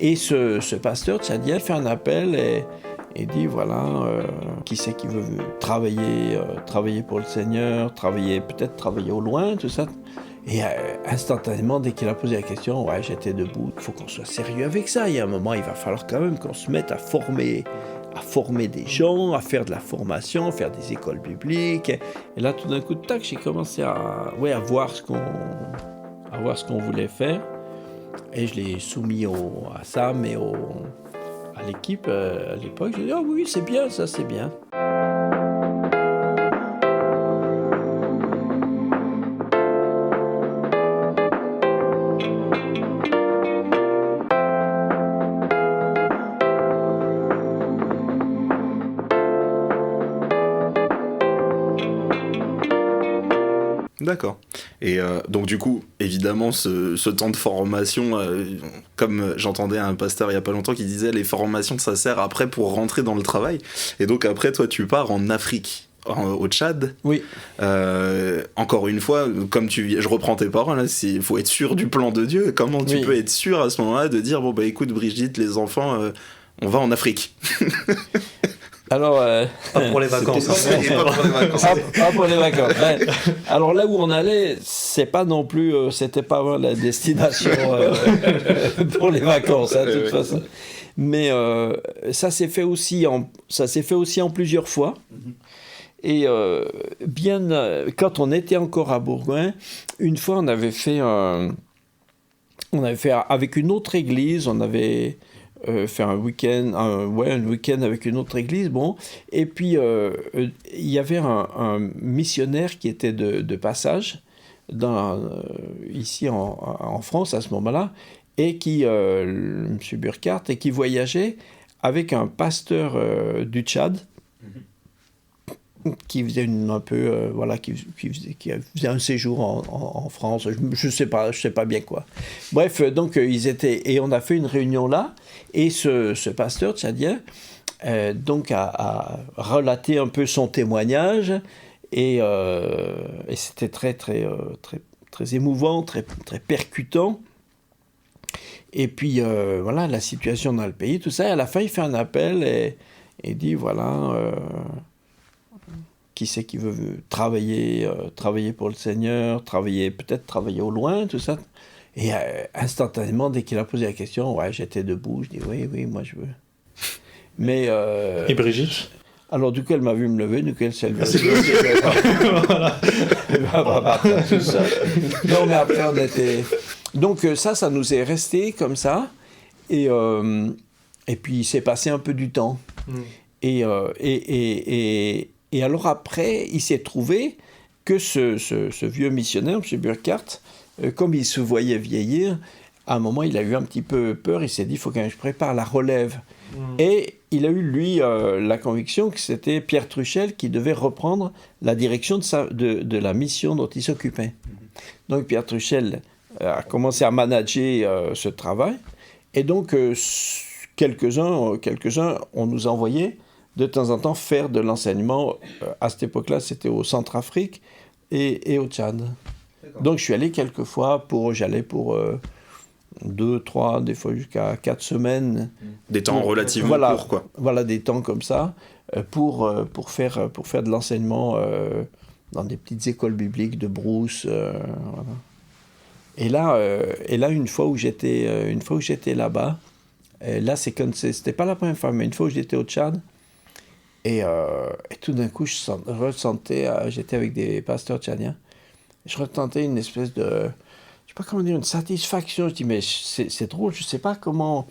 Et ce pasteur tchadien fait un appel et dit voilà, qui c'est qui veut travailler pour le Seigneur, peut-être travailler au loin, tout ça. Et instantanément, dès qu'il a posé la question, ouais, j'étais debout, il faut qu'on soit sérieux avec ça. Il y a un moment, il va falloir quand même qu'on se mette à former des gens, à faire de la formation, faire des écoles bibliques. Et là, tout d'un coup, tac, j'ai commencé à voir ce qu'on voulait faire. Et je l'ai soumis à Sam et à l'équipe à l'époque. Je lui ai dit, ah oui, c'est bien, ça, c'est bien. D'accord. Et donc du coup, évidemment, ce temps de formation, comme j'entendais un pasteur il y a pas longtemps qui disait, les formations, ça sert après pour rentrer dans le travail. Et donc après, toi, tu pars en Afrique, au Tchad. Oui. Encore une fois, comme je reprends tes paroles, il faut être sûr du plan de Dieu. Comment tu peux être sûr à ce moment-là de dire, bon bah écoute Brigitte, les enfants, on va en Afrique. Alors, pas pour les vacances. Pas pour les vacances. Ouais. Alors là où on allait, c'était pas vraiment la destination pour les vacances, de toute façon. Mais ça s'est fait aussi en plusieurs fois. Et quand on était encore à Bourgoin, une fois on avait fait avec une autre église, on avait faire un week-end avec une autre église, bon, et puis il y avait un missionnaire qui était de passage ici en France à ce moment-là, et M. Burkhardt, et qui voyageait avec un pasteur du Tchad, qui faisait qui faisait un séjour en France, je sais pas bien quoi. Bref, donc et on a fait une réunion là, et ce pasteur tchadien donc a relaté un peu son témoignage, et c'était très émouvant, très percutant. Et puis la situation dans le pays, tout ça, et à la fin il fait un appel et dit voilà, qui c'est qui veut travailler pour le Seigneur, peut-être travailler au loin, tout ça. Et instantanément, dès qu'il a posé la question, ouais, j'étais debout, je dis oui, moi je veux. Mais et Brigitte? Alors du coup, elle m'a vu me lever, du coup elle s'est levée. Voilà. Tout ça. Non, mais après on était. Donc ça nous est resté comme ça, et puis il s'est passé un peu du temps. Et alors après, il s'est trouvé que ce vieux missionnaire, M. Burkhardt, comme il se voyait vieillir, à un moment, il a eu un petit peu peur, il s'est dit, il faut que je prépare la relève. Et il a eu, lui, la conviction que c'était Pierre Truchel qui devait reprendre la direction de la mission dont il s'occupait. Donc Pierre Truchel a commencé à manager ce travail, et donc quelques-uns, on nous envoyait de temps en temps faire de l'enseignement. À cette époque-là, c'était au Centrafrique et au Tchad. D'accord. Donc je suis allé quelques fois, j'allais pour 2, 3, des fois jusqu'à 4 semaines. Des temps relativement courts, quoi. Voilà, des temps comme ça, pour faire de l'enseignement dans des petites écoles bibliques de brousse. Voilà. Et là, une fois où j'étais là-bas, là, c'était pas la première fois, mais une fois où j'étais au Tchad, et tout d'un coup, je ressentais, j'étais avec des pasteurs tchadiens, je ressentais une espèce de, je sais pas comment dire, une satisfaction. Je dis, mais c'est drôle, je sais pas comment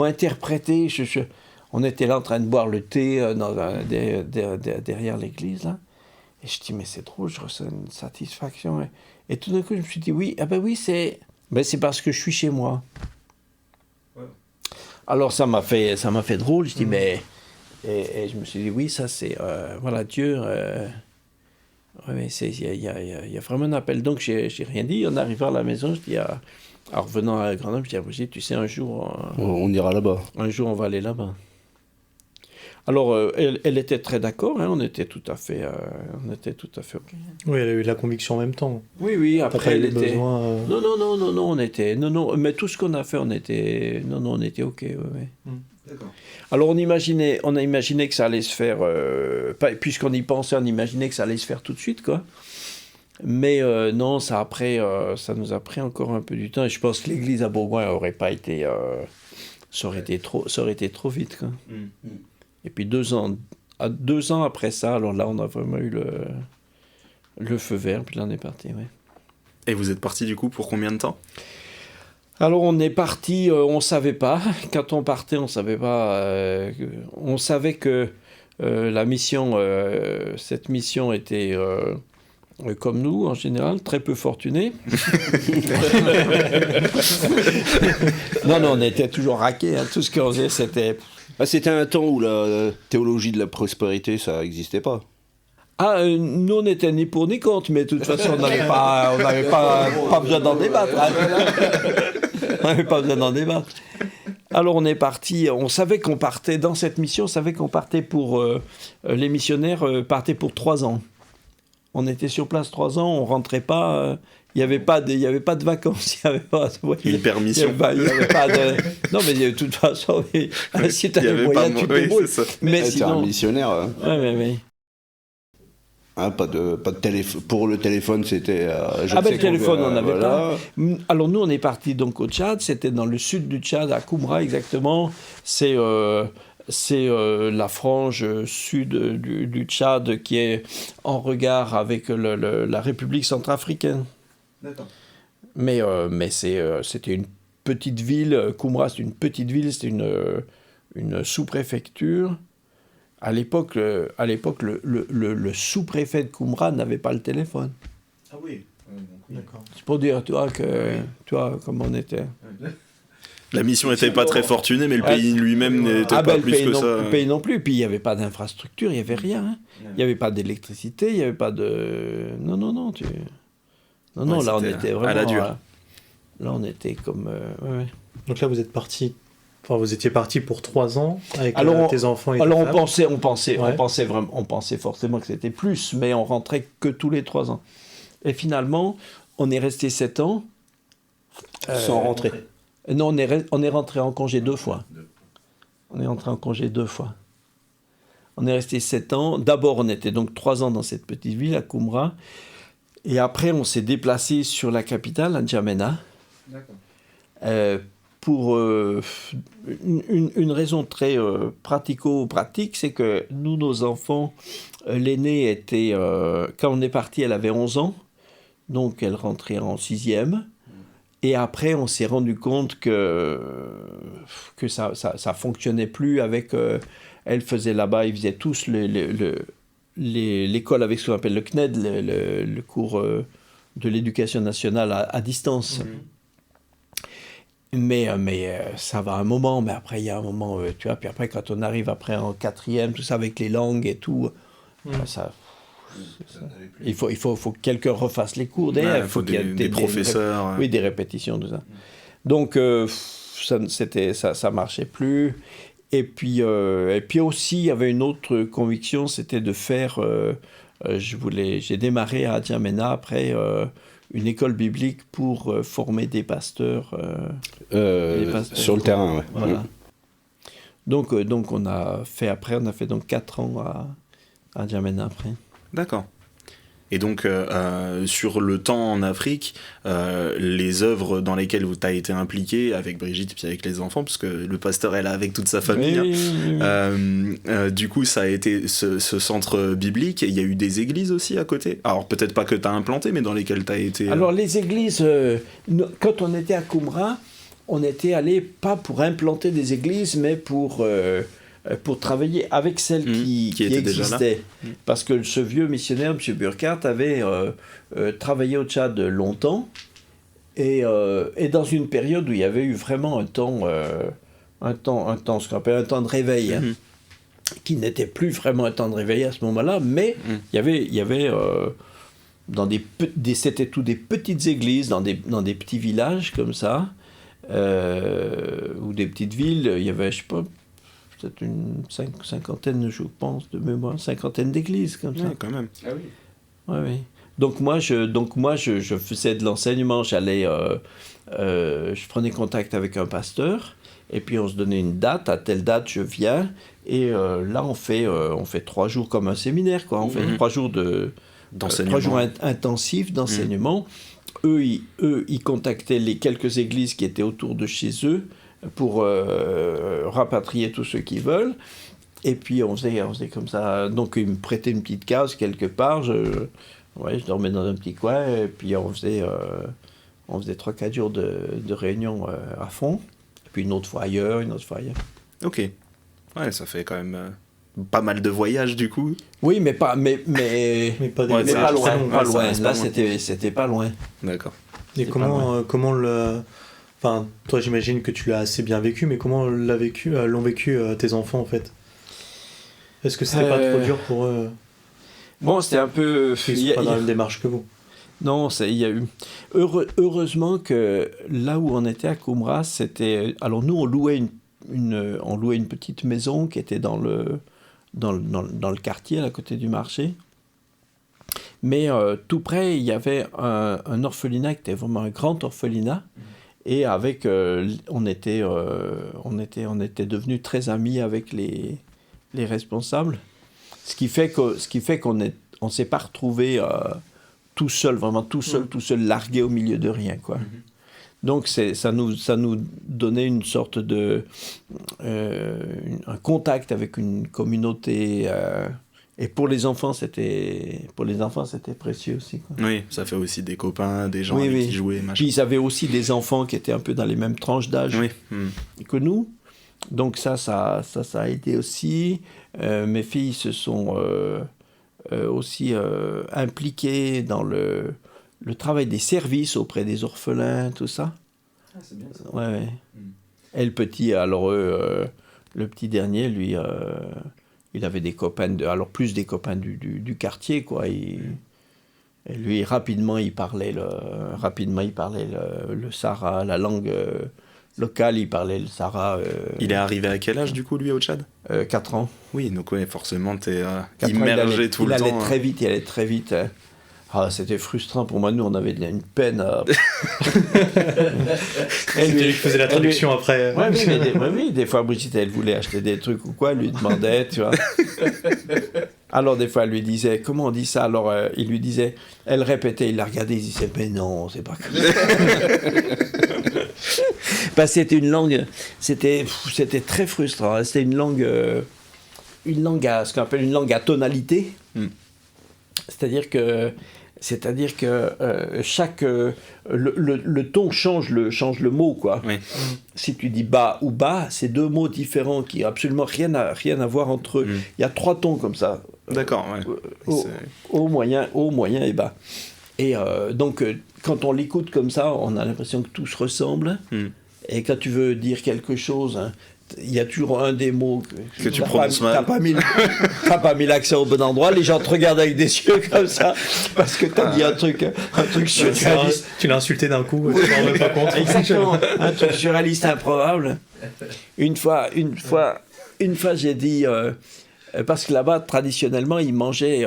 interpréter. On était là en train de boire le thé derrière l'église, là, et je dis, mais c'est drôle, je ressens une satisfaction. Et tout d'un coup, je me suis dit, oui, c'est parce que je suis chez moi. Ouais. Alors ça m'a fait drôle, je dis, mais... Et je me suis dit, oui, ça c'est... voilà, Dieu... ouais, il y a vraiment un appel. Donc, j'ai rien dit. En arrivant à la maison, je dis, en revenant à Grenoble, je dis à Brigitte, tu sais, un jour... on ira là-bas. Un jour, on va aller là-bas. Alors, elle était très d'accord, hein, on était tout à fait OK. Oui, elle a eu la conviction en même temps. Oui, après elle était... besoin, Non, on était... Non, mais tout ce qu'on a fait, on était OK, ouais. D'accord. Alors, on a imaginé que ça allait se faire... puisqu'on y pensait, on imaginait que ça allait se faire tout de suite, quoi. Mais non, ça nous a pris encore un peu du temps, et je pense que l'église à Bourgoin n'aurait pas été... ça aurait été trop vite, quoi. Et puis 2 ans après ça, alors là, on a vraiment eu le feu vert, puis là, on est parti, ouais. Et vous êtes parti du coup pour combien de temps ? Alors, on est parti, on savait pas. Quand on partait, on savait pas. On savait que cette mission était, comme nous, en général, très peu fortunée. Non, on était toujours raqués, hein. Tout ce qu'on faisait, c'était... C'était un temps où la théologie de la prospérité, ça n'existait pas. Nous, on n'était ni pour ni contre, mais de toute façon, on n'avait pas besoin d'en débattre. Hein. On n'avait pas besoin d'en débattre. Alors, on est parti, on savait qu'on partait, dans cette mission, on savait qu'on partait pour... les missionnaires partaient pour 3 ans. On était sur place 3 ans, on rentrait pas... Il n'y avait pas de vacances, il n'y avait pas de... Une permission. Il y avait pas de... Non, mais de toute façon, si tu avais moyen, tu te débrouilles. Mais sinon... un missionnaire. Oui. Pas de téléphone. Pour le téléphone, c'était... le téléphone, on n'avait pas. Alors, nous, on est partis donc au Tchad. C'était dans le sud du Tchad, à Koumra, exactement. C'est la frange sud du Tchad qui est en regard avec la République centrafricaine. D'accord. Mais c'était une petite ville. Koumra, c'est une petite ville. C'était une sous-préfecture. À l'époque, le sous-préfet de Koumra n'avait pas le téléphone. Ah oui. D'accord. C'est pour dire, toi, comme on était. La mission n'était pas très fortunée, mais le pays lui-même n'était pas plus que ça. Le pays non plus. Puis il n'y avait pas d'infrastructure, il n'y avait rien. Hein. Il n'y avait pas d'électricité, il n'y avait pas de... Non. Là, on était vraiment... à la dure. Là, on était comme... ouais. Donc là, vous êtes parti... Enfin, vous étiez parti pour 3 ans avec tes enfants et alors ta femme. on pensait forcément que c'était plus, mais on rentrait que tous les 3 ans. Et finalement, on est resté 7 ans. Sans rentrer. Non, on est rentré en congé 2 fois. On est rentré en congé 2 fois. On est resté 7 ans. D'abord, on était donc 3 ans dans cette petite ville, à Koumra. Et après, on s'est déplacé sur la capitale, à N'Djamena. D'accord. Pour une raison très pratico-pratique, c'est que nous, nos enfants, l'aînée était... quand on est parti, elle avait 11 ans, donc elle rentrait en 6e. Et après, on s'est rendu compte que ça fonctionnait plus avec... elle faisait là-bas, ils faisaient tous l'école avec ce qu'on appelle le CNED, le cours de l'éducation nationale à distance. Mais ça va un moment, mais après il y a un moment, tu vois, puis après quand on arrive après en 4e, tout ça avec les langues et tout, il faut que quelqu'un refasse les cours derrière, il faut qu'il y ait des professeurs. Des répétitions, tout ça. Donc ça marchait plus. Et puis aussi, il y avait une autre conviction, c'était de faire, j'ai démarré à N'Djamena après... une école biblique pour former des pasteurs. Sur le terrain, ouais. Voilà. Donc on a fait donc 4 ans à N'Djamena après. D'accord. Et donc, sur le temps en Afrique, les œuvres dans lesquelles tu as été impliqué avec Brigitte puis avec les enfants, parce que le pasteur est là avec toute sa famille, Oui. du coup, ça a été ce centre biblique. Il y a eu des églises aussi à côté. Alors, peut-être pas que tu as implanté, mais dans lesquelles tu as été... Alors, les églises, quand on était à Koumra, on était allé pas pour implanter des églises, mais pour travailler avec celles qui existaient. Parce que ce vieux missionnaire, M. Burkhardt, avait travaillé au Tchad longtemps, et dans une période où il y avait eu vraiment un temps, ce qu'on appelle un temps de réveil, hein, qui n'était plus vraiment un temps de réveil à ce moment-là, mais il y avait c'était tout des petites églises, dans des petits villages comme ça, ou des petites villes, il y avait, je sais pas, peut-être une cinquantaine, je pense, de mémoire, cinquantaine d'églises, comme ça. Ouais, quand même. Ah oui. Ouais, oui. Donc moi, je faisais de l'enseignement, je prenais contact avec un pasteur, et puis on se donnait une date, à telle date je viens, et là on fait 3 jours comme un séminaire, quoi. On fait 3 jours D'enseignement. 3 jours intensifs d'enseignement. Eux, ils contactaient les quelques églises qui étaient autour de chez eux pour rapatrier tous ceux qui veulent. Et puis on faisait comme ça. Donc ils me prêtaient une petite case quelque part. Je dormais dans un petit coin. Et puis on faisait 3-4 jours de réunion à fond. Et puis une autre fois ailleurs. Ok. Ouais, ça fait quand même pas mal de voyages du coup. Oui, mais pas Mais pas des Ouais, mais ça- pas loin. ça- Pas ça loin. reste Là, pas loin. c'était pas loin. D'accord. Et comment le... Enfin, toi, j'imagine que tu l'as assez bien vécu, mais comment l'ont vécu tes enfants, en fait? Est-ce que c'était pas trop dur pour eux? Bon, c'était un peu... Ils sont pas dans la même démarche que vous. Non, il y a eu... Heureusement que là où on était à Coumras, c'était... Alors nous, on louait une petite maison qui était dans le quartier, à côté du marché. Mais tout près, il y avait un orphelinat qui était vraiment un grand orphelinat. Et avec... on était devenus très amis avec les responsables. Ce qui fait qu'on s'est pas retrouvés tout seul, vraiment tout seul, largué au milieu de rien, quoi. Donc ça nous donnait une sorte de un contact avec une communauté, et pour les enfants c'était précieux aussi, quoi. Oui, ça fait aussi des copains, des gens Oui, avec oui. qui jouer, machin. Puis ils avaient aussi des enfants qui étaient un peu dans les mêmes tranches d'âge Oui. que nous. Donc ça a aidé aussi. Mes filles se sont aussi impliquées dans le travail des services auprès des orphelins, tout ça. Ah, c'est bien ça. Ouais. Et le petit, alors le petit dernier, lui, il avait des copains, plus des copains du quartier, quoi. Et lui, rapidement, il parlait le Sahara, la langue locale, il parlait le Sahara. Il est arrivé à quel âge du coup, lui, au Tchad? 4 ans. Oui, donc ouais, forcément, t'es 4 ans, immergé tout le temps. Il allait très vite. Hein. Ah, c'était frustrant pour moi. Nous, on avait une peine à... C'est lui qui faisait la traduction après. Oui, des fois, Brigitte, elle voulait acheter des trucs ou quoi, elle lui demandait, tu vois. Alors, des fois, elle lui disait, comment on dit ça? Alors, il lui disait, elle répétait, il la regardait, il disait, mais non, c'est pas comme ça. Parce que c'était une langue, c'était très frustrant. Hein. C'était une langue à, ce qu'on appelle une langue à tonalité. C'est-à-dire que chaque le ton change le mot, quoi. Oui. Si tu dis bas ou bas, c'est 2 mots différents qui n'ont absolument rien à voir entre eux. Il y a 3 tons comme ça. D'accord, ouais. Haut, moyen et bas. Et donc quand on l'écoute comme ça, on a l'impression que tout se ressemble. Et quand tu veux dire quelque chose, hein, il y a toujours un des mots que tu prononces mal. T'as pas mis l'accent au bon endroit, les gens te regardent avec des yeux comme ça, parce que t'as dit un truc surréaliste. Tu l'as insulté d'un coup, tu t'en rends pas compte. Exactement, un truc surréaliste improbable. Une fois, j'ai dit, parce que là-bas, traditionnellement, ils mangeaient,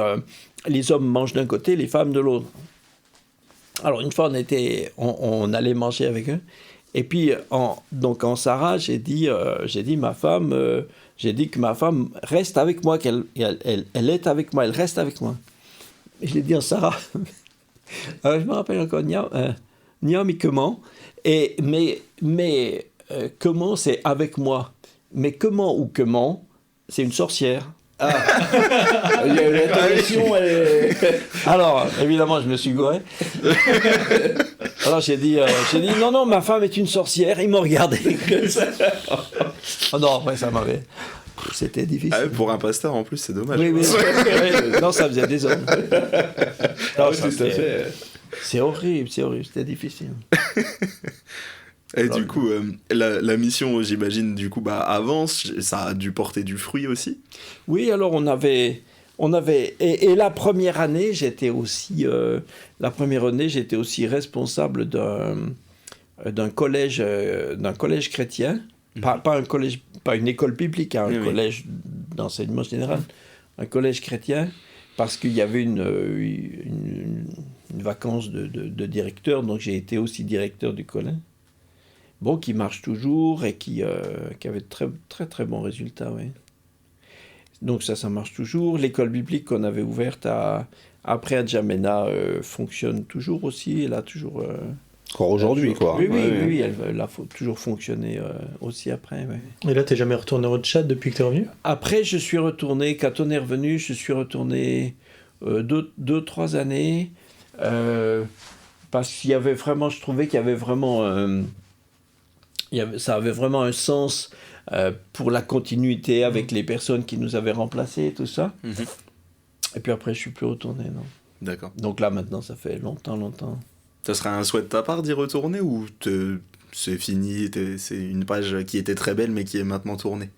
les hommes mangent d'un côté, les femmes de l'autre. Alors une fois, on allait manger avec eux. Et puis, donc en Sahara, j'ai dit que ma femme reste avec moi, elle est avec moi, elle reste avec moi. Et je l'ai dit en Sahara. Alors, je me rappelle encore, mais comment? Mais comment, c'est avec moi. Mais comment ou comment, c'est une sorcière. La traduction, Alors, évidemment, je me suis gouré. Alors j'ai dit non, ma femme est une sorcière. Il m'a regardé. Oh non, après ça m'avait... C'était difficile. Ah ouais, pour un pasteur, en plus, c'est dommage. Oui. Non, ça faisait des hommes. Non, ça, tout à fait. C'est horrible, c'était difficile. Et du coup, la mission, j'imagine, du coup, avance, ça a dû porter du fruit aussi. Oui, alors on avait et la première année, j'étais aussi responsable d'un collège chrétien, pas un collège pas une école biblique, hein, un Oui, oui. collège d'enseignement général, un collège chrétien, parce qu'il y avait une vacance de directeur, donc j'ai été aussi directeur du collège. Bon, qui marche toujours et qui avait de très, très, très bons résultats, oui. Donc ça marche toujours. L'école biblique qu'on avait ouverte après à N'Djamena fonctionne toujours aussi. Elle a toujours... Encore aujourd'hui, quoi. Oui, oui, Ouais, oui, ouais. oui, elle a toujours fonctionné aussi après, oui. Et là, t'es jamais retourné au Tchad depuis que t'es revenu? Après, je suis retourné, quand on est revenu, je suis retourné 2-3 années, parce qu'il y avait vraiment, je trouvais qu'il y avait vraiment, ça avait vraiment un sens pour la continuité avec les personnes qui nous avaient remplacés et tout ça. Mhm. Et puis après, je suis plus retourné, non. D'accord. Donc là, maintenant, ça fait longtemps. Ça serait un souhait de ta part d'y retourner ou c'est fini, c'est une page qui était très belle mais qui est maintenant tournée?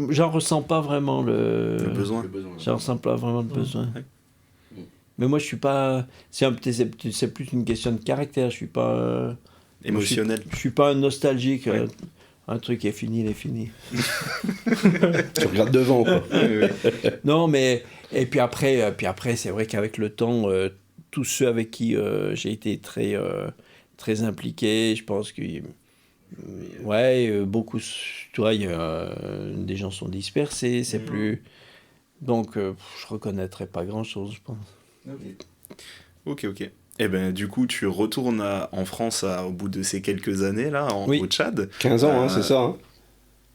J'en ressens pas vraiment Le besoin. J'en ressens pas vraiment le besoin. Ouais. Mais moi, je suis pas. C'est plus une question de caractère. Je suis pas. Émotionnel. Je suis pas un nostalgique. Ouais. Un truc est fini, il est fini. Tu regardes devant, quoi. Non, mais et puis après, c'est vrai qu'avec le temps, tous ceux avec qui j'ai été très très impliqué, je pense que beaucoup, tu vois, des gens sont dispersés, c'est plus. Donc, je reconnaîtrais pas grand-chose, je pense. Ok. Et ben du coup, tu retournes en France au bout de ces quelques années là, Oui. au Tchad. 15 ans, hein, c'est ça. Hein.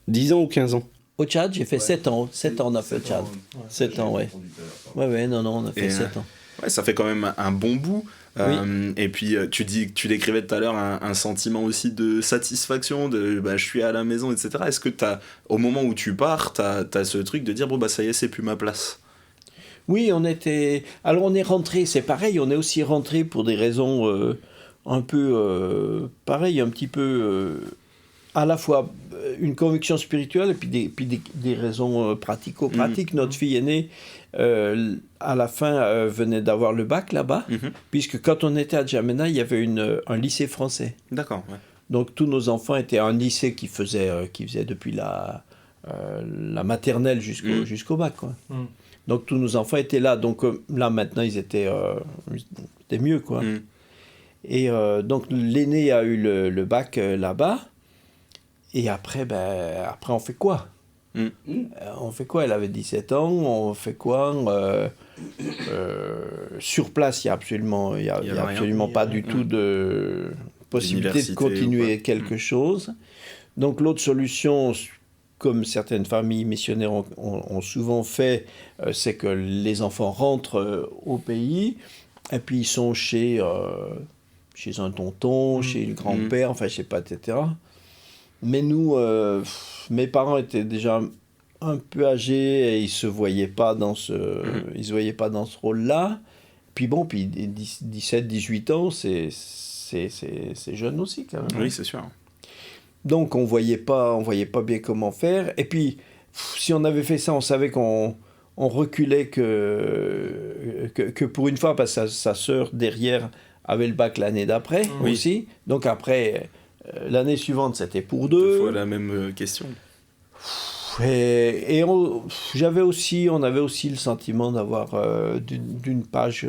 10 ans ou 15 ans? Au Tchad, j'ai fait 7 ans. 7 ans, on a fait au Tchad. 7 ans, ouais. Ouais, non, on a fait Et, 7 ans. Ouais, ça fait quand même un bon bout. Et puis tu décrivais tout à l'heure un sentiment aussi de satisfaction, de je suis à la maison, etc. Est-ce que au moment où tu pars, t'as ce truc de dire bon ça y est, c'est plus ma place? Oui, alors on est rentré, c'est pareil, on est aussi rentré pour des raisons un peu pareil, un petit peu à la fois une conviction spirituelle et puis des raisons pratico-pratiques. Notre fille aînée, à la fin, venait d'avoir le bac là-bas, puisque quand on était à N'Djamena, il y avait un lycée français. D'accord, ouais. Donc tous nos enfants étaient à un lycée qui faisait depuis la maternelle jusqu'au bac, quoi. Donc tous nos enfants étaient là. Donc là maintenant ils étaient mieux, quoi. Et donc l'aîné a eu le bac là-bas. Et après on fait quoi? On fait quoi? Elle avait 17 ans. On fait quoi? Sur place, il y a absolument pas du tout de possibilité de continuer quelque chose. Donc l'autre solution, comme certaines familles missionnaires ont souvent fait, c'est que les enfants rentrent au pays, et puis ils sont chez un tonton, chez le grand-père, enfin je sais pas, etc. Mais nous, mes parents étaient déjà un peu âgés et ils se voyaient pas dans ce rôle-là. Puis 17-18 ans, c'est jeune aussi quand même. Oui, c'est sûr. Donc on voyait pas bien comment faire. Et puis si on avait fait ça, on savait qu'on reculait que pour une fois, parce que sa sœur derrière avait le bac l'année d'après aussi. Donc après, l'année suivante, c'était pour deux. Deux fois la même question. Et on avait aussi le sentiment d'avoir d'une page,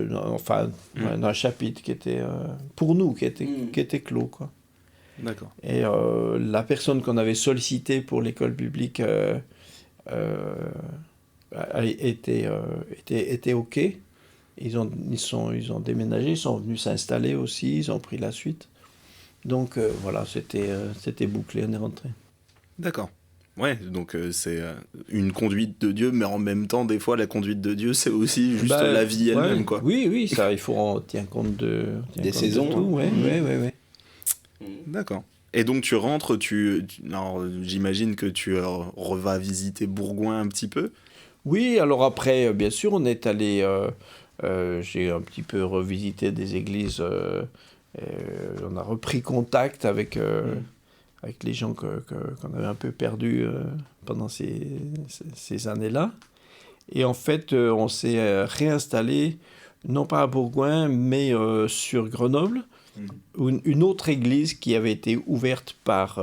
d'un chapitre qui était pour nous, qui était clos, quoi. D'accord. Et la personne qu'on avait sollicitée pour l'école biblique était OK. Ils ont déménagé, ils sont venus s'installer aussi, ils ont pris la suite. Donc voilà, c'était bouclé, on est rentré. D'accord. Ouais, donc c'est une conduite de Dieu, mais en même temps, des fois, la conduite de Dieu, c'est aussi juste la vie elle-même, quoi. Oui, ça, il faut en tenir compte des saisons. De tout. Ouais. D'accord. Et donc tu rentres, alors, j'imagine que tu vas visiter Bourgoin un petit peu. Oui, alors après, bien sûr, on est allé... j'ai un petit peu revisité des églises. On a repris contact avec les gens qu'on avait un peu perdus pendant ces années-là. Et en fait, on s'est réinstallé, non pas à Bourgoin, mais sur Grenoble. une autre église qui avait été ouverte par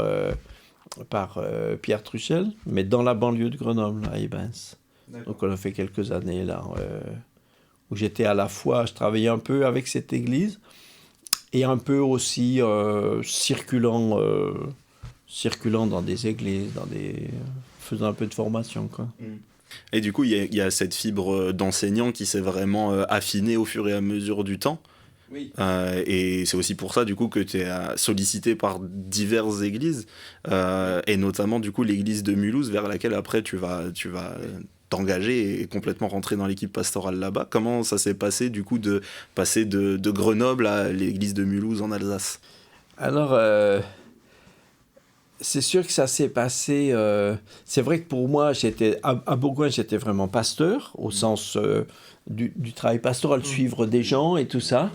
Pierre Truchel, mais dans la banlieue de Grenoble, à Ibens. Donc on a fait quelques années là, où j'étais à la fois, je travaillais un peu avec cette église, et un peu aussi circulant dans des églises, faisant un peu de formation, quoi. Et du coup, il y a cette fibre d'enseignant qui s'est vraiment affinée au fur et à mesure du temps. Oui. Et c'est aussi pour ça, du coup, que tu es sollicité par diverses églises, et notamment, du coup, l'église de Mulhouse, vers laquelle après tu vas t'engager et complètement rentrer dans l'équipe pastorale là-bas. Comment ça s'est passé, du coup, de passer de Grenoble à l'église de Mulhouse en Alsace? Alors, c'est sûr que ça s'est passé... c'est vrai que pour moi, à Bourgoin, j'étais vraiment pasteur, au sens du travail pastoral, suivre des gens et tout ça.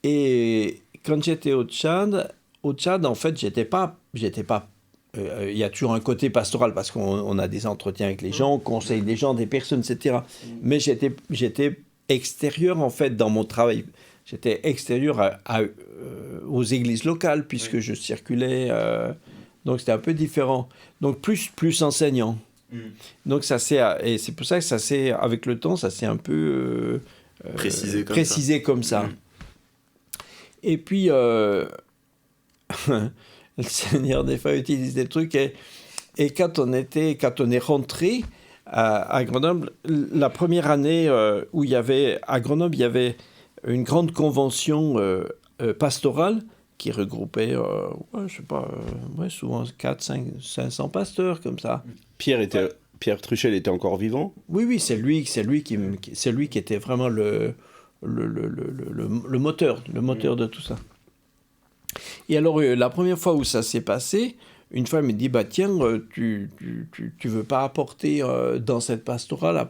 Et quand j'étais au Tchad, en fait, j'étais pas il y a toujours un côté pastoral parce qu'on a des entretiens avec les gens, on conseille des gens, des personnes, etc. Mais j'étais extérieur, en fait, dans mon travail. J'étais extérieur aux églises locales, puisque je circulais. Donc, c'était un peu différent. Donc, plus enseignant. Donc, et c'est pour ça que avec le temps, ça s'est un peu précisé comme ça. Et puis, le Seigneur des fois utilise des trucs. Et quand on est rentré à Grenoble, la première année à Grenoble, il y avait une grande convention pastorale qui regroupait, je sais pas, souvent 500 pasteurs comme ça. Pierre Truchel était encore vivant? Oui, c'est lui qui était vraiment le moteur de tout ça. Et alors, la première fois où ça s'est passé, une fois, il me dit, bah tiens, tu veux pas apporter, dans cette pastorale,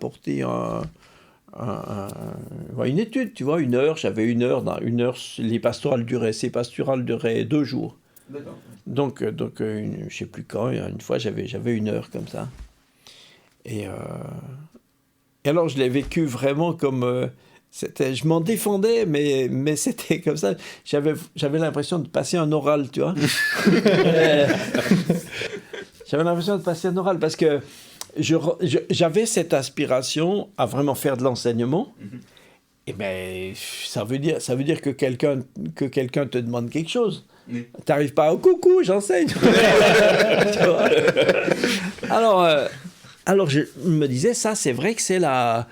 une étude, tu vois, 1 heure, j'avais 1 heure, ces pastorales duraient 2 jours. D'accord. Donc je sais plus quand, une fois, j'avais 1 heure comme ça. Et alors, je l'ai vécu vraiment comme... je m'en défendais, mais c'était comme ça. J'avais l'impression de passer un oral, tu vois. J'avais l'impression de passer un oral parce que j'avais cette aspiration à vraiment faire de l'enseignement. Et bien, ça veut dire que quelqu'un te demande quelque chose. Tu n'arrives pas au coucou, j'enseigne. Alors, je me disais, ça, c'est vrai que c'est la...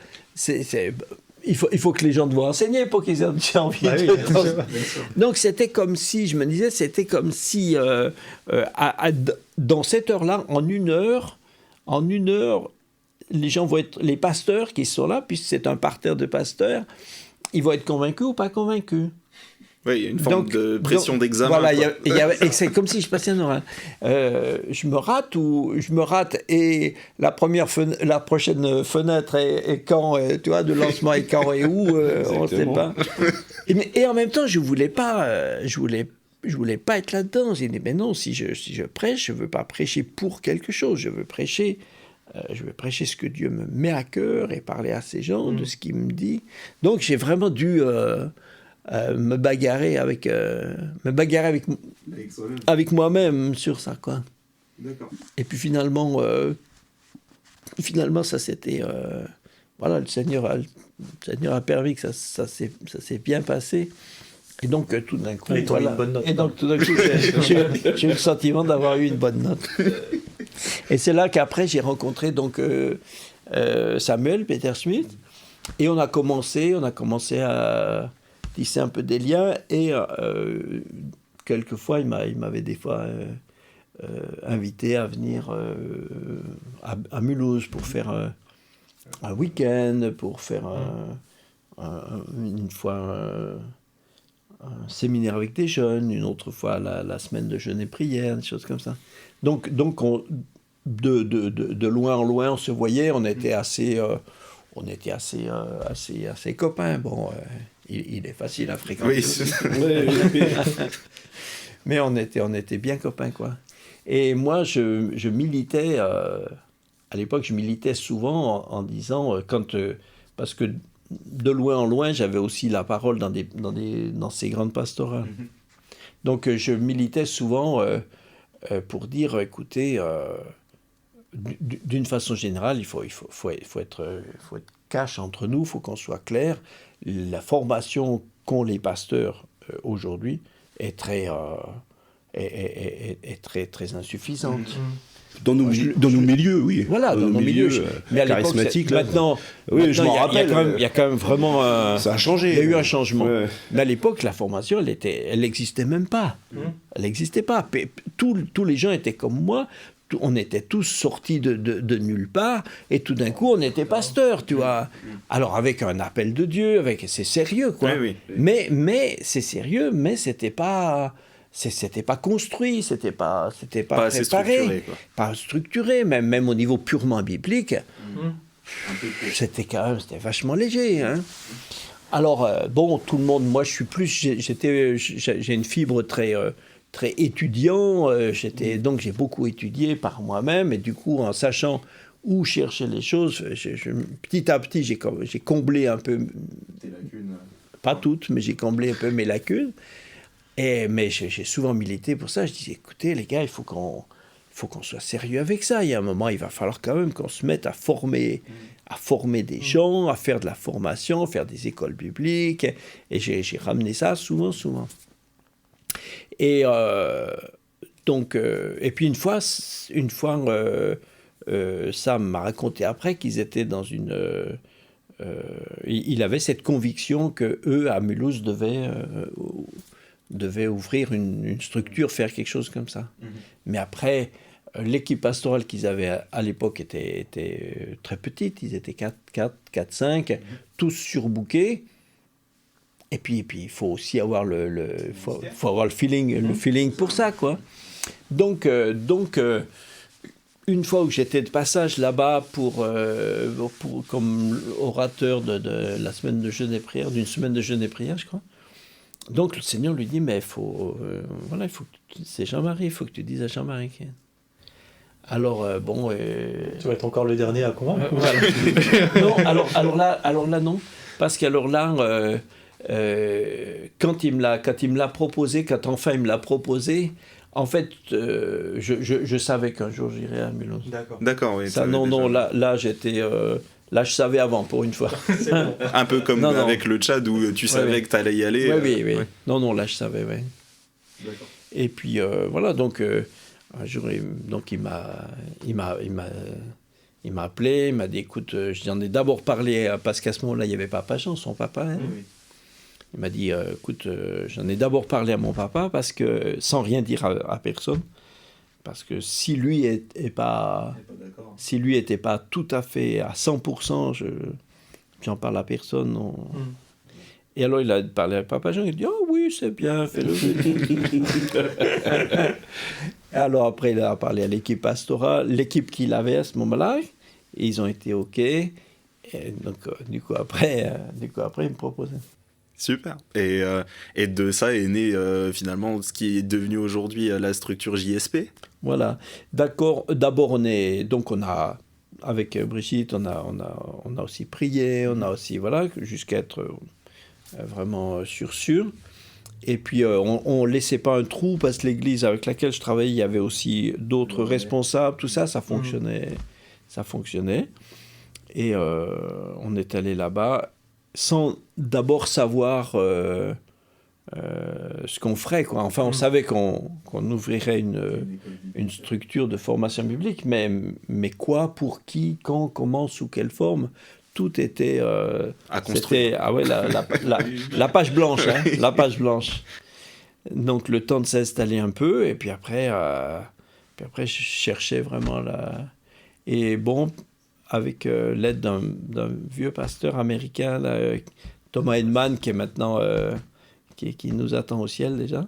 Il faut que les gens te voient enseigner pour qu'ils aient envie de... Donc, c'était comme si, je me disais, dans cette heure-là, en une heure, les gens vont être, les pasteurs qui sont là, puisque c'est un parterre de pasteurs, ils vont être convaincus ou pas convaincus. Oui, il y a une forme de pression d'examen. Voilà, et c'est comme si je passais un oral. Je me rate, et la prochaine fenêtre est quand, tu vois, de lancement est quand et où, on ne sait pas. Et en même temps, je voulais pas être là-dedans. J'ai dit, mais non, si je prêche, je veux pas prêcher pour quelque chose, je veux prêcher ce que Dieu me met à cœur et parler à ces gens de ce qu'il me dit. Donc j'ai vraiment dû me bagarrer avec moi-même sur ça, quoi. D'accord. Et puis finalement ça c'était voilà, le Seigneur a permis que ça s'est bien passé. Et donc tout d'un coup, une bonne note. Et donc tout d'un coup, j'ai eu le sentiment d'avoir eu une bonne note. Et c'est là qu'après j'ai rencontré donc Samuel Peter Schmidt, et on a commencé à tisser un peu des liens, et quelquefois il m'avait des fois invité à venir à Mulhouse pour faire un week-end, pour faire une fois un séminaire avec des jeunes, une autre fois la semaine de jeûne et prière, des choses comme ça. Donc de loin en loin, on se voyait, on était assez copains. Bon, il est facile à fréquenter. Oui. Mais on était bien copains, quoi. Et moi, je militais, à l'époque, je militais souvent en disant, parce que de loin en loin, j'avais aussi la parole dans ces grandes pastorales. Donc je militais souvent pour dire, écoutez, d'une façon générale, il faut être cash entre nous, il faut qu'on soit clair. La formation qu'ont les pasteurs aujourd'hui est très insuffisante. Dans nos milieux, oui. Voilà, dans nos milieux. Mais à l'époque, charismatiques, maintenant, oui, je m'en rappelle. Il y a quand même vraiment ça a changé. Il y a eu un changement. Ouais. Mais à l'époque, la formation, elle n'existait même pas. Elle n'existait pas. Tous les gens étaient comme moi. On était tous sortis de nulle part. Et tout d'un coup, on était pasteurs, tu vois. Alors, avec un appel de Dieu, c'est sérieux, quoi. Oui. Mais c'est sérieux, mais c'était pas construit, c'était pas assez préparé, structuré, quoi. pas structuré, même au niveau purement biblique. C'était vachement léger, hein. Alors bon, tout le monde, moi je suis plus, j'ai une fibre très étudiant, donc j'ai beaucoup étudié par moi-même, et du coup en sachant où chercher les choses, petit à petit j'ai comblé un peu, Tes lacunes. pas toutes, mais j'ai comblé un peu mes lacunes. Mais j'ai souvent milité pour ça. Je disais, écoutez, les gars, il faut qu'on soit sérieux avec ça. Il y a un moment, il va falloir quand même qu'on se mette à former des gens, à faire de la formation, faire des écoles bibliques. Et j'ai ramené ça souvent. Et et puis une fois, Sam m'a raconté après qu'ils étaient dans une... il avait cette conviction que eux, à Mulhouse, devaient ouvrir une structure, faire quelque chose comme ça. Mais après, l'équipe pastorale qu'ils avaient à l'époque était très petite, ils étaient 4, 5, tous surbookés. Et puis il faut aussi avoir faut avoir le feeling pour ça, quoi. Donc une fois où j'étais de passage là-bas comme orateur de la semaine de jeûne et prière, d'une semaine de jeûne et prière, je crois. Donc le Seigneur lui dit, mais c'est Jean-Marie, il faut que tu dises à Jean-Marie. Alors Tu vas être encore le dernier à convaincre. Non, alors là non, parce qu'alors là, quand il me l'a proposé, quand enfin il me l'a proposé, en fait, je savais qu'un jour j'irais à Mulhouse. D'accord, oui. Ça, là j'étais... Là, je savais avant, pour une fois. Bon. Un peu comme avec le Tchad où tu savais que tu allais y aller. Oui. Non, là, je savais, oui. D'accord. Et puis, voilà, donc, un jour, il m'a appelé, il m'a dit, écoute, j'en ai d'abord parlé, parce qu'à ce moment-là, il n'y avait pas Jean, son papa. Hein. Oui. Il m'a dit, écoute, j'en ai d'abord parlé à mon papa, parce que, sans rien dire à personne, parce que si lui n'était pas tout à fait à 100%, j'en parle à personne. Non. Et alors il a parlé à Papa Jean, il a dit, oh oui, c'est bien, fais-le. Alors après il a parlé à l'équipe pastorale, l'équipe qu'il avait à ce moment-là, et ils ont été OK. Et donc du coup après il me proposait. Super. Et de ça est né finalement ce qui est devenu aujourd'hui la structure JSP. Voilà. D'accord. D'abord on a avec Brigitte on a aussi prié, on a aussi jusqu'à être vraiment sûr. Et puis on laissait pas un trou parce que l'église avec laquelle je travaillais, il y avait aussi d'autres responsables, tout ça fonctionnait. Et on est allé là-bas sans d'abord savoir ce qu'on ferait, quoi. Enfin, on savait qu'on ouvrirait une structure de formation biblique, mais quoi, pour qui, quand, comment, sous quelle forme, tout était... à construire. La page blanche, hein, la page blanche. Donc, le temps de s'installer un peu, et puis après, je cherchais vraiment Et bon... avec l'aide d'un vieux pasteur américain, là, Thomas Edman, qui est maintenant, qui nous attend au ciel déjà.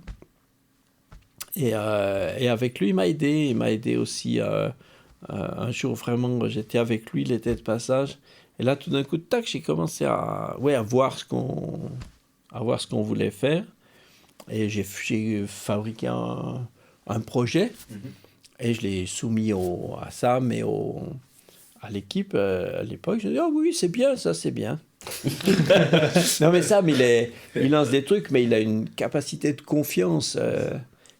Et avec lui, il m'a aidé aussi. Un jour, vraiment, j'étais avec lui, il était de passage. Et là, tout d'un coup, tac, j'ai commencé à voir ce qu'on voulait faire. Et j'ai fabriqué un projet. Et je l'ai soumis à Sam et à l'équipe à l'époque. Je dis, oui, c'est bien, ça, c'est bien. Non, mais Sam, il lance des trucs, mais il a une capacité de confiance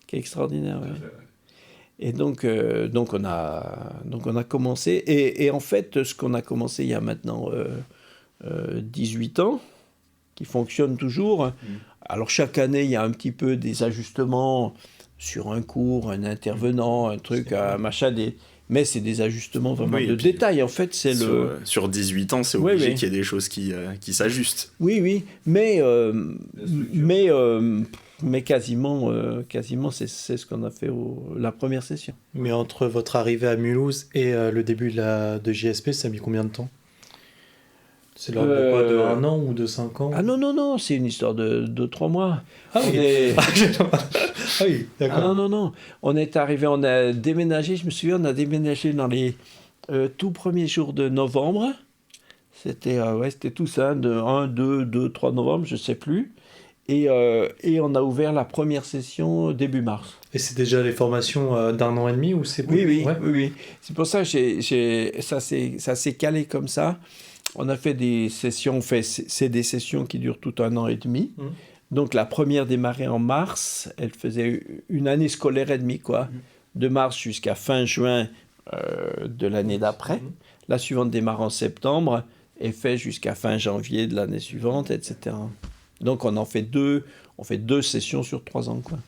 qui est extraordinaire. Ouais. Et donc on a commencé. Et en fait, ce qu'on a commencé il y a maintenant 18 ans, qui fonctionne toujours. Alors, chaque année, il y a un petit peu des ajustements sur un cours, un intervenant, un truc, un machin, mais c'est des ajustements vraiment de détail. En fait, c'est sur 18 ans, c'est obligé qu'il y ait des choses qui s'ajustent. Oui, mais quasiment, c'est ce qu'on a fait la première session. Mais entre votre arrivée à Mulhouse et le début de JSP, ça a mis combien de temps ? C'est l'ordre de quoi, de 1 an ou de 5 ans ? Ah non, c'est une histoire de 3 mois. Ah oui, ah oui, d'accord. Ah non, on a déménagé, je me souviens, on a déménagé dans les tout premiers jours de novembre. C'était tout ça, de 1, 2, 3 novembre, je ne sais plus. Et on a ouvert la première session début mars. Et c'est déjà les formations d'1 an et demi ou c'est Oui. C'est pour ça que ça s'est calé comme ça. On a fait des sessions, c'est des sessions qui durent tout 1 an et demi. Donc la première démarrait en mars, elle faisait une année scolaire et demie, quoi. De mars jusqu'à fin juin de l'année d'après. La suivante démarre en septembre et fait jusqu'à fin janvier de l'année suivante, etc. Donc on fait deux sessions sur 3 ans, quoi.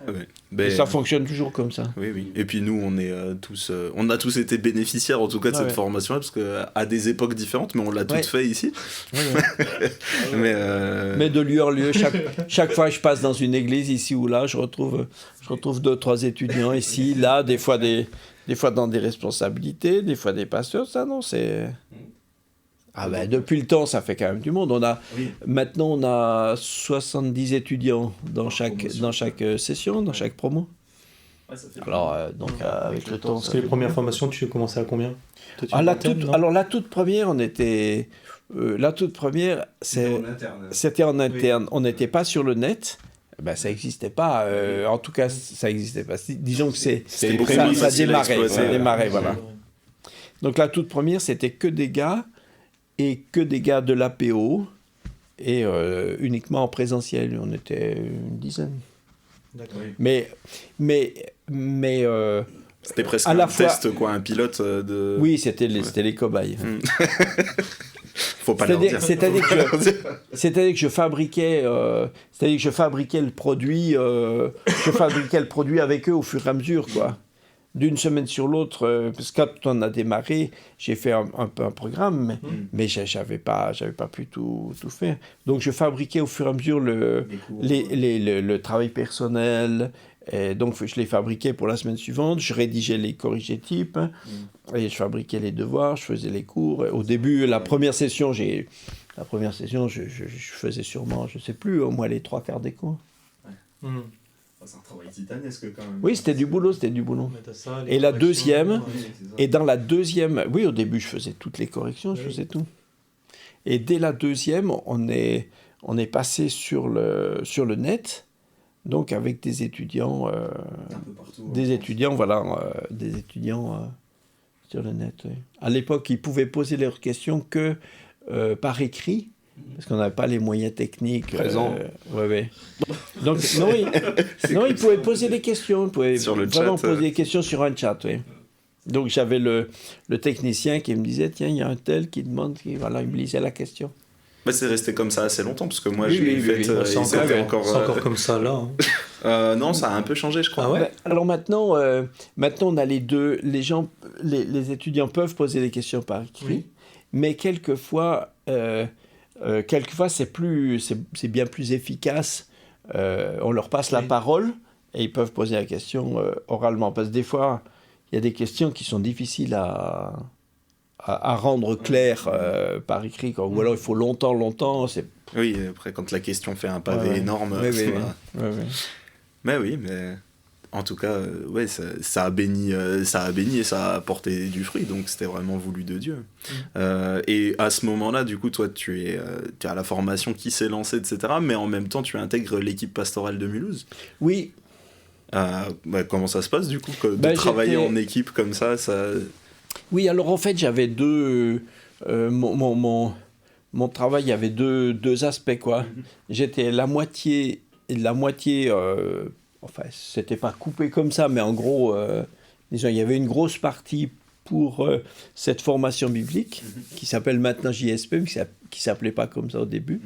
Ouais. Et ça fonctionne toujours comme ça. Oui. Et puis nous, on a tous été bénéficiaires en tout cas de cette formation-là, parce qu'à des époques différentes, mais on l'a toutes fait ici. Mais de lieu en lieu, chaque fois que je passe dans une église ici ou là, je retrouve 2-3 étudiants ici, là, des fois dans des responsabilités, des fois des pasteurs. Ça, non, c'est... depuis le temps, ça fait quand même du monde. Maintenant, on a 70 étudiants dans chaque session, dans chaque promo. Ouais, ça fait Alors, avec le temps... Parce que les premières formations, tu as commencé à combien ? La toute première, on était... c'était en interne. On n'était pas sur le net. Ça n'existait pas. En tout cas, ça n'existait pas. Disons que ça démarrait. Voilà. Donc, la toute première, c'était que des gars... et que des gars de l'APO, et uniquement en présentiel. On était une dizaine. D'accord. Mais c'était presque à la un test, quoi, un pilote de... Oui, c'était les cobayes. Faut pas leur dire. C'est-à-dire que je fabriquais le produit, avec eux au fur et à mesure, quoi. D'une semaine sur l'autre, parce que quand on a démarré, j'ai fait un peu un programme, mais j'avais pas pu tout faire. Donc je fabriquais au fur et à mesure le travail personnel, et donc je les fabriquais pour la semaine suivante, je rédigeais les corrigés types, et je fabriquais les devoirs, je faisais les cours. Au début, la première session, je faisais sûrement, je sais plus, au moins les 3/4 des cours. C'est un travail titanesque quand même. Oui, c'était du boulot. Et la deuxième, oui, au début, je faisais toutes les corrections, je faisais tout. Et dès la deuxième, on est passé sur le net, donc avec des étudiants, un peu partout, des étudiants sur le net. Oui. À l'époque, ils pouvaient poser leurs questions que par écrit. Parce qu'on n'avait pas les moyens techniques. Donc, ils pouvaient poser des questions. Ils pouvaient vraiment poser des questions sur un chat. Oui. Donc, j'avais le technicien qui me disait, tiens, il y a un tel qui demande, il me lisait la question. C'est resté comme ça assez longtemps, parce que moi, je l'ai fait... C'est encore comme ça, là. Non, ça a un peu changé, je crois. Ah ouais. Alors maintenant, on a les deux. Les étudiants peuvent poser des questions par écrit, mais quelquefois, c'est bien plus efficace. On leur passe la parole et ils peuvent poser la question oralement. Parce que des fois, il y a des questions qui sont difficiles à rendre claires par écrit. Ou alors il faut longtemps. Oui, après, quand la question fait un pavé énorme... Mais oui, mais... En tout cas, ça a béni et ça a apporté du fruit, donc c'était vraiment voulu de Dieu. Et à ce moment-là, du coup, toi, tu es à la formation qui s'est lancée, etc., mais en même temps, tu intègres l'équipe pastorale de Mulhouse. Oui. Comment ça se passe, du coup, de travailler en équipe comme ça Oui, alors en fait, j'avais deux mon travail avait deux aspects, quoi. J'étais la moitié, enfin, c'était pas coupé comme ça, mais en gros, disons, il y avait une grosse partie pour cette formation biblique, qui s'appelle maintenant JSP, mais qui s'appelait pas comme ça au début.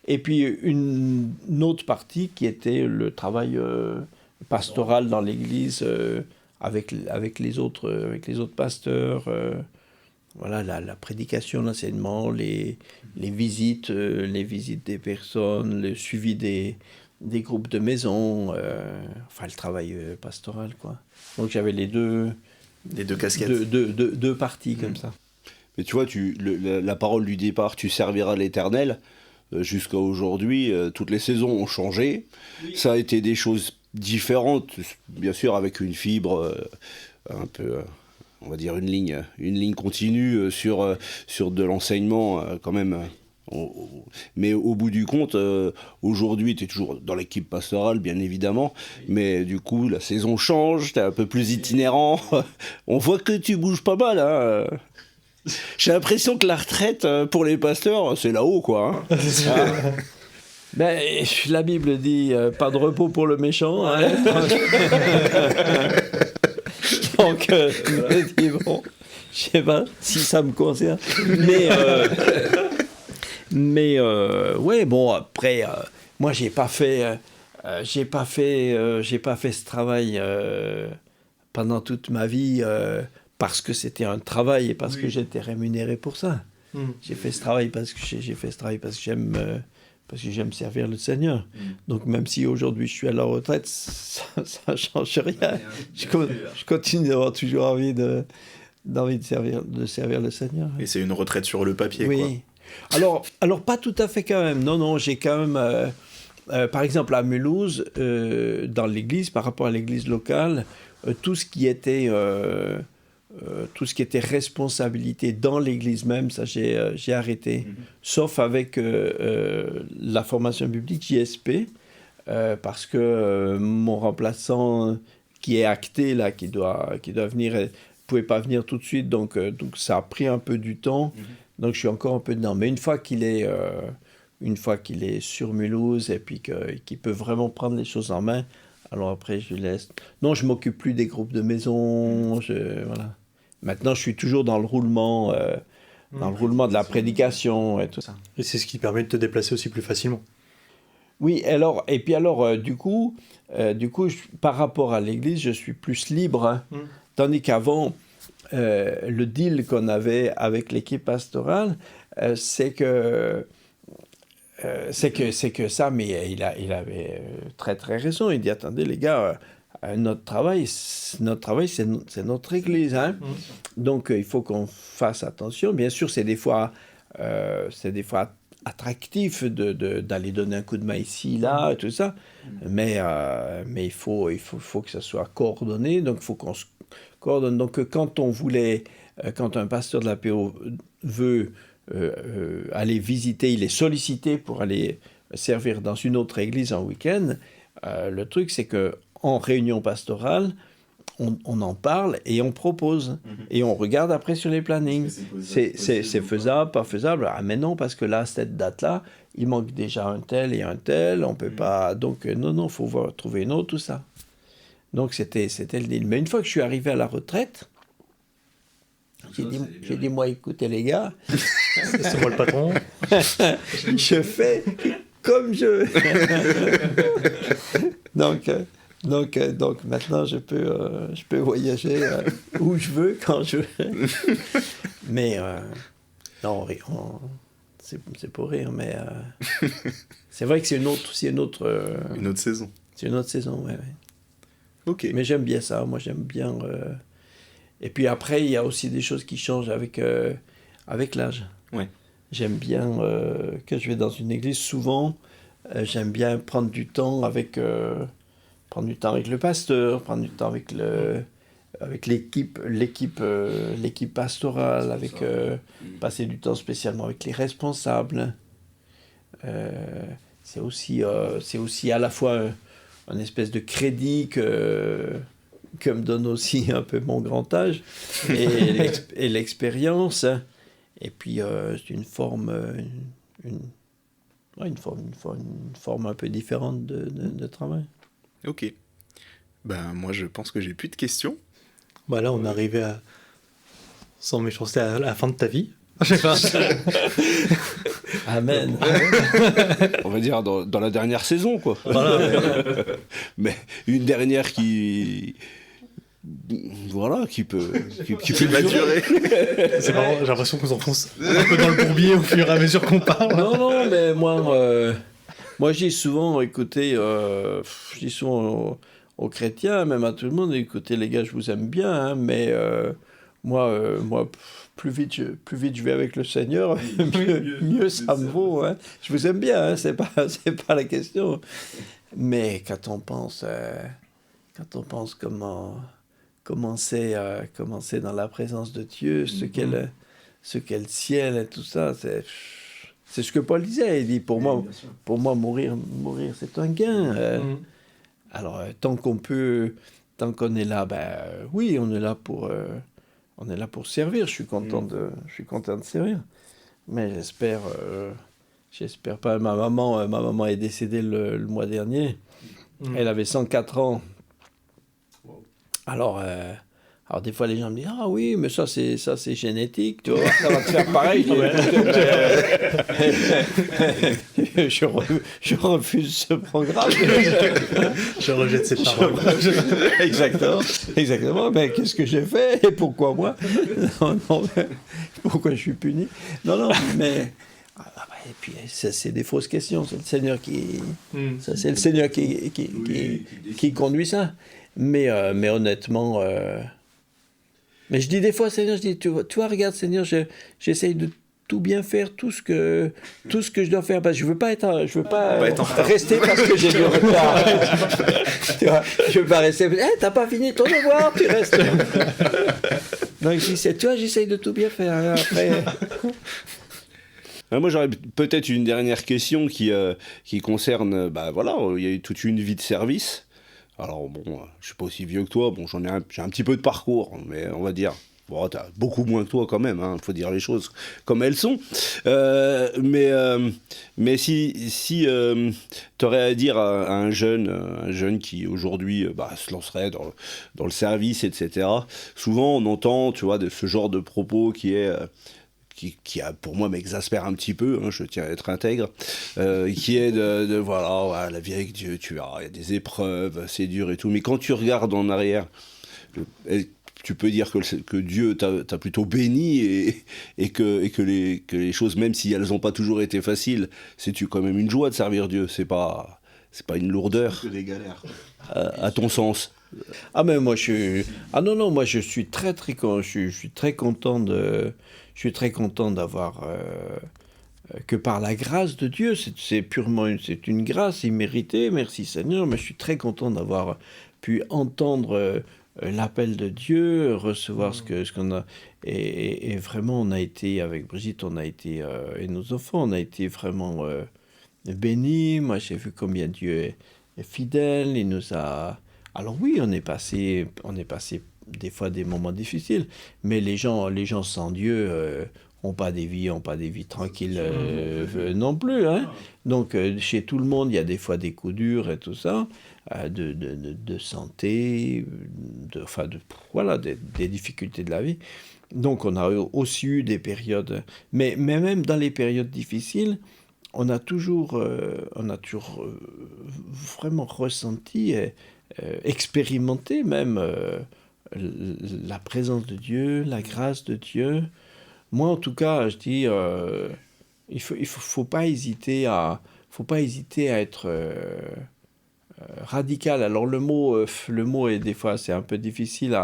Et puis une autre partie qui était le travail pastoral dans l'église, avec les autres pasteurs, voilà, la prédication, l'enseignement, les visites des personnes, le suivi des groupes de maison, enfin le travail pastoral, quoi. Donc j'avais les deux casquettes. Deux parties comme ça. Mais tu vois, la parole du départ, tu serviras l'Éternel, jusqu'à aujourd'hui, toutes les saisons ont changé. Oui. Ça a été des choses différentes, bien sûr, avec une fibre un peu, on va dire une ligne continue sur de l'enseignement quand même. Mais au bout du compte, aujourd'hui, tu es toujours dans l'équipe pastorale, bien évidemment, mais du coup, la saison change, tu es un peu plus itinérant. On voit que tu bouges pas mal, hein. J'ai l'impression que la retraite, pour les pasteurs, c'est là-haut, quoi. Hein. Ben, la Bible dit pas de repos pour le méchant. Hein. Donc, je dis, bon, je sais pas si ça me concerne. Mais ouais, bon, après, moi, j'ai pas fait ce travail pendant toute ma vie parce que c'était un travail et parce que j'étais rémunéré pour ça. J'ai fait ce travail parce que j'aime servir le Seigneur. Donc même si aujourd'hui je suis à la retraite, ça ne change rien. Je continue d'avoir toujours envie de servir le Seigneur. Et c'est une retraite sur le papier, oui. Quoi. Alors pas tout à fait quand même. Non, j'ai quand même... par exemple, à Mulhouse, dans l'église, par rapport à l'église locale, tout ce qui était responsabilité dans l'église même, ça j'ai arrêté. Sauf avec la formation biblique JSP, parce que mon remplaçant qui est acté, là, qui doit venir, ne pouvait pas venir tout de suite, donc ça a pris un peu du temps. Donc je suis encore un peu dedans. Mais une fois qu'il est sur Mulhouse et puis qu'il peut vraiment prendre les choses en main, alors après je laisse. Non, je m'occupe plus des groupes de maison, voilà. Maintenant, je suis toujours dans le roulement de la prédication et tout ça. Et c'est ce qui permet de te déplacer aussi plus facilement. Oui, du coup, par rapport à l'église, je suis plus libre. Hein. Tandis qu'avant, le deal qu'on avait avec l'équipe pastorale, c'est que ça, mais il avait très très raison. Il dit, attendez les gars, notre travail, c'est notre église, hein. Donc il faut qu'on fasse attention. Bien sûr, c'est des fois attractif d'aller donner un coup de main ici, là, et tout ça, mais il faut que ça soit coordonné. Donc il faut qu'on se coordonne. Donc quand un pasteur de la PO veut aller visiter, il est sollicité pour aller servir dans une autre église en week-end, le truc c'est que en réunion pastorale, on en parle et on propose. Et on regarde après sur les plannings. C'est faisable, pas faisable. Ah mais non, parce que là, cette date-là, il manque déjà un tel et un tel, on peut pas... Donc non, il faut trouver une autre, tout ça. Donc c'était le deal. Mais une fois que je suis arrivé à la retraite, j'ai dit, moi, écoutez les gars... C'est moi le patron. Je fais comme je veux. Donc maintenant, je peux voyager où je veux, quand je veux. Mais non, c'est pour rire, mais c'est vrai que c'est une autre saison. C'est une autre saison, ouais. Ok. Mais j'aime bien ça, moi j'aime bien. Et puis après, il y a aussi des choses qui changent avec l'âge. Ouais. J'aime bien, quand je vais dans une église, souvent, j'aime bien prendre du temps avec le pasteur, prendre du temps avec l'équipe pastorale, passer du temps spécialement avec les responsables. C'est aussi à la fois une espèce de crédit que me donne aussi un peu mon grand âge et l'expérience. Et puis, c'est une forme, une forme un peu différente de travail. Ok. Ben, moi, je pense que j'ai plus de questions. Bah là, on est arrivé à, sans méchanceté, à la fin de ta vie. Je sais pas. Amen. On va dire dans la dernière saison, quoi. Voilà. Mais une dernière qui... Voilà, qui peut durer. C'est marrant, j'ai l'impression qu'on s'enfonce un peu dans le bourbier au fur et à mesure qu'on parle. Non, mais moi je dis souvent, écoutez, je dis souvent aux chrétiens, même à tout le monde, écoutez les gars, je vous aime bien, hein, mais moi, plus vite je vais avec le Seigneur, mieux ça me vaut. Hein. Je vous aime bien, hein, c'est pas la question. Mais quand on pense comment c'est dans la présence de Dieu, ce qu'est le ciel et tout ça, c'est ce que Paul disait. Il dit, pour moi mourir c'est un gain. Alors, tant qu'on est là, oui, on est là pour servir. Je suis content de servir. Mais j'espère pas. Ma maman est décédée le mois dernier. Elle avait 104 ans. Alors, des fois, les gens me disent « Ah oui, mais ça, c'est génétique, tu vois, ça va te faire pareil. » Je refuse ce programme. Je rejette ces paroles. Exactement. Mais qu'est-ce que j'ai fait et pourquoi moi? Non, pourquoi je suis puni? Non, mais... Et puis, ça, c'est des fausses questions. C'est le Seigneur qui conduit ça. Mais honnêtement, mais je dis des fois, Seigneur, tu vois, regarde, Seigneur, j'essaye de tout bien faire, tout ce que je dois faire, parce que je veux pas rester parce que j'ai du retard. Tu vois, je veux pas rester. T'as pas fini ton devoir, tu restes. Donc j'essaye de tout bien faire. Après. Moi, j'aurais peut-être une dernière question qui concerne, il y a eu toute une vie de service. Alors bon, je suis pas aussi vieux que toi, bon, j'ai un petit peu de parcours, mais on va dire, bon, t'as beaucoup moins que toi quand même, hein, faut dire les choses comme elles sont. Mais si t'aurais à dire à un jeune qui aujourd'hui se lancerait dans le service, etc. Souvent on entend, tu vois, de ce genre de propos qui pour moi m'exaspère un petit peu, hein, je tiens à être intègre, qui est de voilà, la vie avec Dieu, tu verras, il y a des épreuves, c'est dur et tout, mais quand tu regardes en arrière, tu peux dire que Dieu t'a plutôt béni et que les choses, même si elles n'ont pas toujours été faciles, c'est quand même une joie de servir Dieu, c'est pas une lourdeur. C'est que des galères. À ton sens. Ah mais moi je suis très très je suis très content d'avoir que par la grâce de Dieu, c'est une grâce imméritée, merci Seigneur, mais je suis très content d'avoir pu entendre l'appel de Dieu, recevoir ce qu'on a, et vraiment on a été avec Brigitte, et nos enfants, on a été vraiment bénis. Moi j'ai vu combien Dieu est fidèle, il nous a... Alors oui, on est passé des fois des moments difficiles, mais les gens sans Dieu n'ont pas des vies tranquilles non plus. Hein. Donc chez tout le monde, il y a des fois des coups durs et tout ça, de santé, des difficultés de la vie. Donc on a aussi eu des périodes, mais même dans les périodes difficiles, on a toujours vraiment ressenti expérimenter même la présence de Dieu, la grâce de Dieu. Moi, en tout cas, je dis, il faut pas hésiter à être radical. Alors le mot est des fois c'est un peu difficile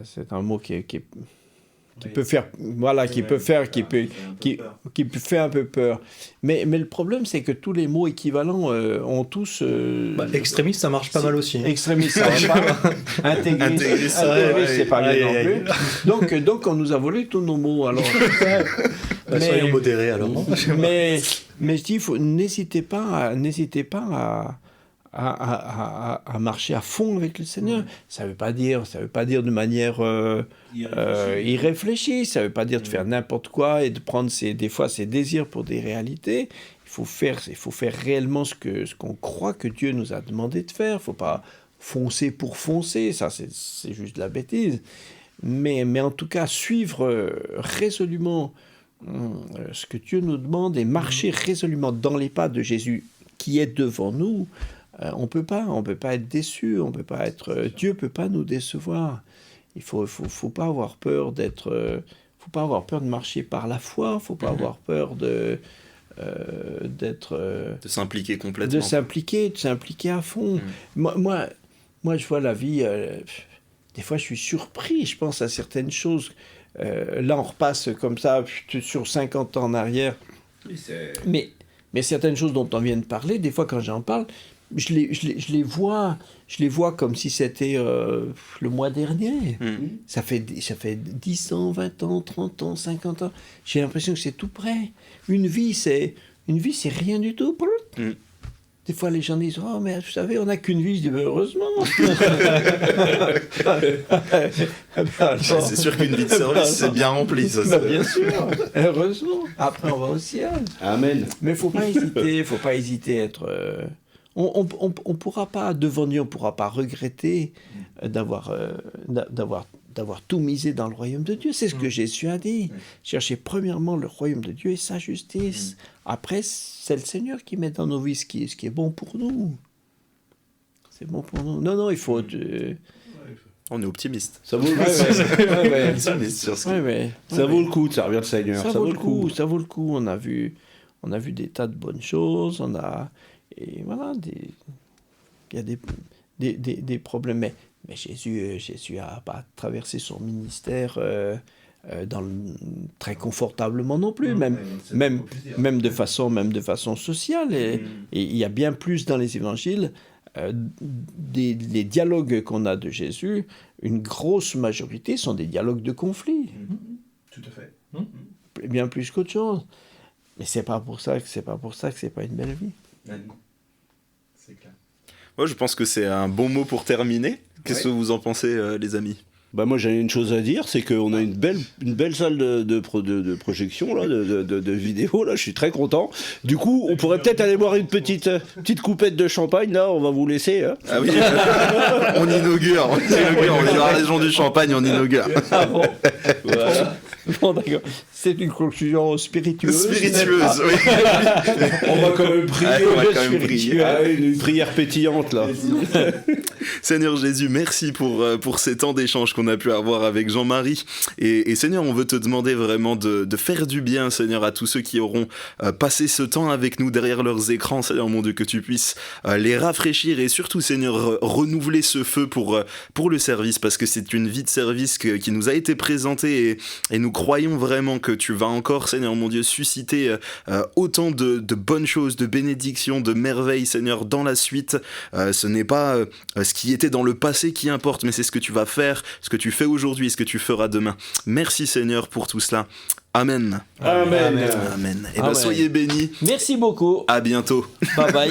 c'est un mot qui peut faire, voilà, qui peut faire un peu peur. Mais le problème, c'est que tous les mots équivalents ont tous... extrémiste, ça marche pas mal aussi. Extrémiste, ça marche pas. Intégriste, c'est pas bien non plus. Donc, on nous a volé tous nos mots. Alors, soyons modérés, alors. mais je dis, n'hésitez pas à marcher à fond avec le Seigneur. Ça veut pas dire de manière irréfléchie, ça veut pas dire de faire n'importe quoi et de prendre des fois ses désirs pour des réalités. Il faut faire réellement ce qu'on croit que Dieu nous a demandé de faire. Il faut pas foncer pour foncer, ça c'est juste de la bêtise. Mais en tout cas, suivre résolument ce que Dieu nous demande et marcher résolument dans les pas de Jésus qui est devant nous, on peut pas être déçu, on peut pas être, Dieu peut pas nous décevoir. Il faut pas avoir peur d'être, faut pas avoir peur de marcher par la foi, faut pas avoir peur de s'impliquer complètement, de s'impliquer à fond. Moi, je vois la vie. Des fois, je suis surpris. Je pense à certaines choses. Là, on repasse comme ça sur 50 ans en arrière. Mais certaines choses dont on vient de parler, des fois, quand j'en parle, je les vois comme si c'était le mois dernier. Ça fait 10 ans, 20 ans, 30 ans, 50 ans. J'ai l'impression que c'est tout près. Une vie, c'est rien du tout. Des fois, les gens disent « Oh, mais vous savez, on n'a qu'une vie. » Je dis « Heureusement. » C'est sûr qu'une vie de service, c'est bien rempli, ça. Bien sûr, heureusement. Après, on va au ciel. Amen. Mais il ne faut pas hésiter à être... On pourra pas, devant Dieu, on ne pourra pas regretter d'avoir tout misé dans le royaume de Dieu. C'est ce que Jésus a dit. Cherchez premièrement le royaume de Dieu et sa justice. Après, c'est le Seigneur qui met dans nos vies ce qui est bon pour nous. C'est bon pour nous. Non, il faut... On est optimiste. Ça vaut le coup. Ça vaut le coup de servir le Seigneur. Ça vaut le coup. Ça vaut le coup. On a vu des tas de bonnes choses. Et voilà, il y a des problèmes. Mais Jésus a pas traversé son ministère très confortablement non plus, même de façon sociale. Et il y a bien plus dans les évangiles, les dialogues qu'on a de Jésus, une grosse majorité sont des dialogues de conflit. Tout à fait. Bien plus qu'autre chose. Mais c'est pas pour ça que c'est pas une belle vie. C'est clair. Moi, je pense que c'est un bon mot pour terminer. Qu'est-ce que vous en pensez, les amis ? Bah moi j'ai une chose à dire, c'est qu'on a une belle salle de projection là, de vidéo là, je suis très content. Du coup on pourrait peut-être aller boire une petite coupette de champagne là, on va vous laisser. Hein. Ah oui, on inaugure, on dira les gens du champagne, on inaugure. Ah bon, voilà. Bon d'accord, c'est une conclusion spiritueuse. Spiritueuse, oui. On va quand même prier. On va quand même prier. Ah, une prière pétillante là. Seigneur Jésus, merci pour ces temps d'échange qu'on a pu avoir avec Jean-Marie. Et Seigneur, on veut te demander vraiment de faire du bien, Seigneur, à tous ceux qui auront passé ce temps avec nous derrière leurs écrans, Seigneur mon Dieu, que tu puisses les rafraîchir et surtout, Seigneur, renouveler ce feu pour le service, parce que c'est une vie de service qui nous a été présentée et nous croyons vraiment que tu vas encore, Seigneur mon Dieu, susciter autant de bonnes choses, de bénédictions, de merveilles, Seigneur, dans la suite. Ce n'est pas ce qui était dans le passé qui importe, mais c'est ce que tu vas faire, ce que tu fais aujourd'hui, ce que tu feras demain. Merci Seigneur pour tout cela. Amen. Amen. Amen. Et bien soyez bénis. Merci beaucoup. À bientôt. Bye bye.